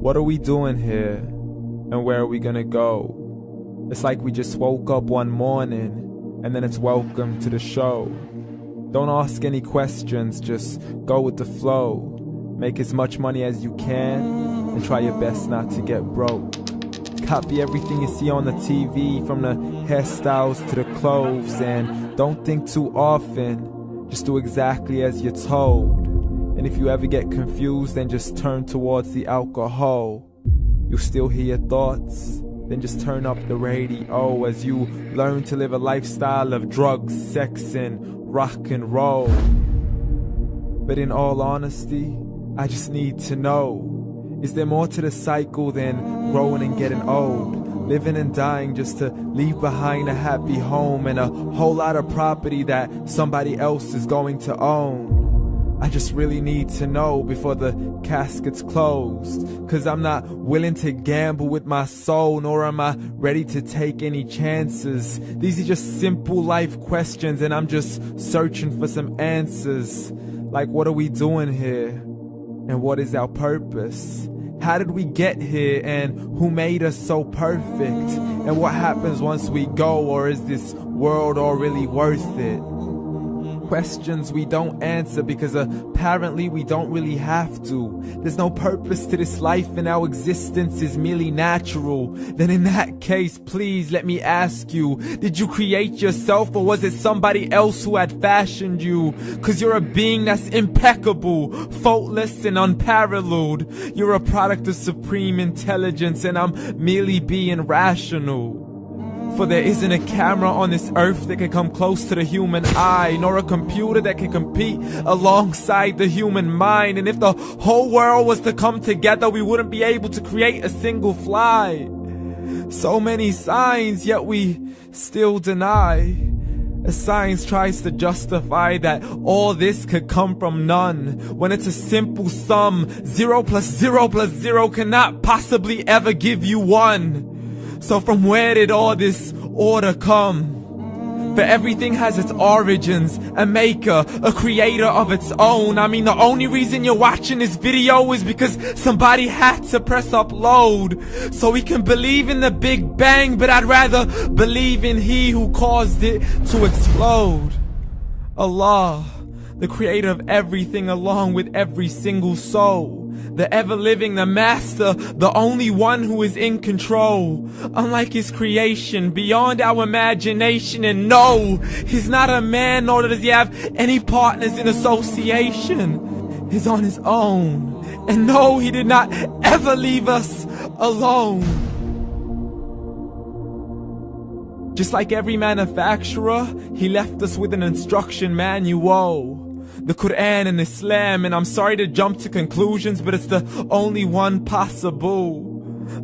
What are we doing here? And where are we gonna go? It's like we just woke up one morning and then it's welcome to the show. Don't ask any questions, just go with the flow. Make as much money as you can and try your best not to get broke. Copy everything you see on the TV, from the hairstyles to the clothes, and don't think too often, just do exactly as you're told. And if you ever get confused, then just turn towards the alcohol. You'll still hear your thoughts, then just turn up the radio as you learn to live a lifestyle of drugs, sex, and rock and roll. But in all honesty, I just need to know, is there more to the cycle than growing and getting old? Living and dying just to leave behind a happy home and a whole lot of property that somebody else is going to own. I just really need to know before the casket's closed, 'cause I'm not willing to gamble with my soul, nor am I ready to take any chances. These are just simple life questions and I'm just searching for some answers. Like, what are we doing here? And what is our purpose? How did we get here, and who made us so perfect? And what happens once we go, or is this world all really worth it? Questions we don't answer because apparently we don't really have to. There's no purpose to this life and our existence is merely natural. Then in that case, please let me ask you, did you create yourself, or was it somebody else who had fashioned you? 'Cause you're a being that's impeccable, faultless and unparalleled. You're a product of supreme intelligence and I'm merely being rational. For there isn't a camera on this earth that can come close to the human eye, nor a computer that can compete alongside the human mind. And if the whole world was to come together, we wouldn't be able to create a single fly. So many signs, yet we still deny. As science tries to justify that all this could come from none, when it's a simple sum. 0 plus 0 plus 0 cannot possibly ever give you 1. So from where did all this order come? For everything has its origins, a maker, a creator of its own. I mean, the only reason you're watching this video is because somebody had to press upload. So we can believe in the Big Bang, but I'd rather believe in He who caused it to explode. Allah, the creator of everything along with every single soul. The ever-living, the master, the only one who is in control. Unlike his creation, beyond our imagination. And no, he's not a man, nor does he have any partners in association. He's on his own. And no, he did not ever leave us alone. Just like every manufacturer, he left us with an instruction manual. The Quran and Islam, and I'm sorry to jump to conclusions, but it's the only one possible.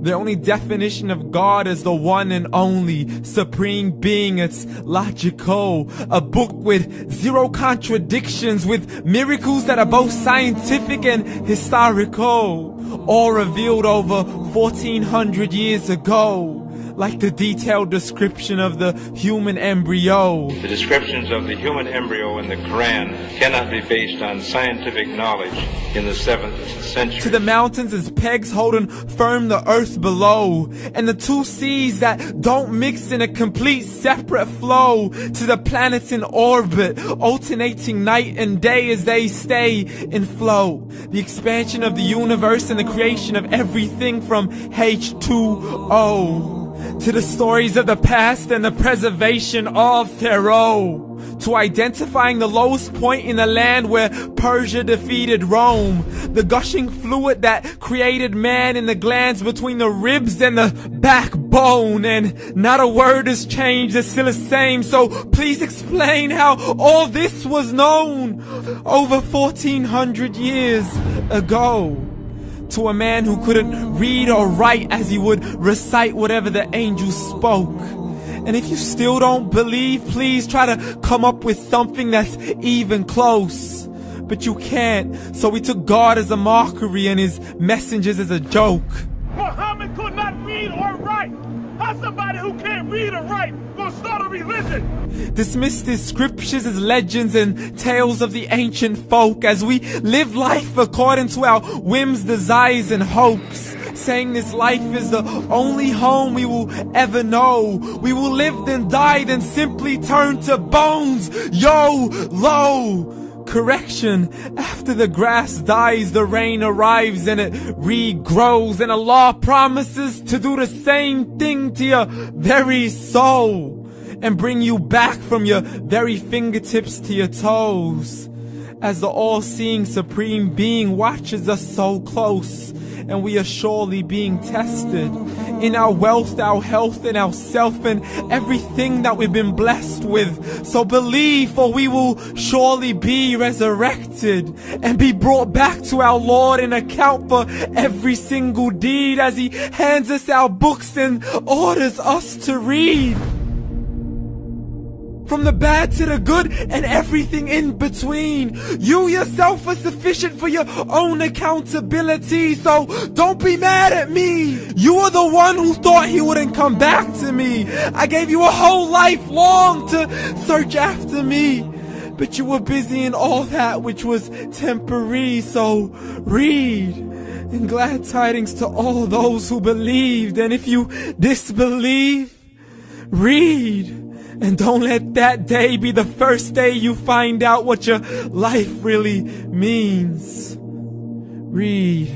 The only definition of God is the one and only supreme being. It's logical, a book with 0 contradictions, with miracles that are both scientific and historical, all revealed over 1400 years ago. Like the detailed description of the human embryo. The descriptions of the human embryo in the Quran cannot be based on scientific knowledge in the 7th century. To the mountains as pegs holding firm the earth below, and the 2 seas that don't mix in a complete separate flow. To the planets in orbit, alternating night and day as they stay in flow. The expansion of the universe and the creation of everything from H2O. To the stories of the past and the preservation of Pharaoh. To identifying the lowest point in the land where Persia defeated Rome. The gushing fluid that created man in the glands between the ribs and the backbone. And not a word has changed, it's still the same. So please explain how all this was known over 1400 years ago. To a man who couldn't read or write as he would recite whatever the angels spoke. And if you still don't believe, please try to come up with something that's even close. But you can't, so we took God as a mockery and his messengers as a joke. Muhammad could not read or write. How's somebody who can't read or write gonna start a religion? Dismissed his scriptures as legends and tales of the ancient folk as we live life according to our whims, desires, and hopes. saying this life is the only home we will ever know. We will live then die then simply turn to bones. YOLO! Correction, after the grass dies, the rain arrives and it regrows, and Allah promises to do the same thing to your very soul and bring you back from your very fingertips to your toes, as the all-seeing supreme being watches us so close, and we are surely being tested in our wealth, our health, and our self, and everything that we've been blessed with. So believe, for we will surely be resurrected and be brought back to our Lord and account for every single deed, as He hands us our books and orders us to read. From the bad to the good and everything in between. You yourself are sufficient for your own accountability, so don't be mad at me. You are the one who thought He wouldn't come back to me. I gave you a whole life long to search after me, but you were busy in all that which was temporary. So read, and glad tidings to all those who believed. And if you disbelieve, read. And don't let that day be the first day you find out what your life really means. Read.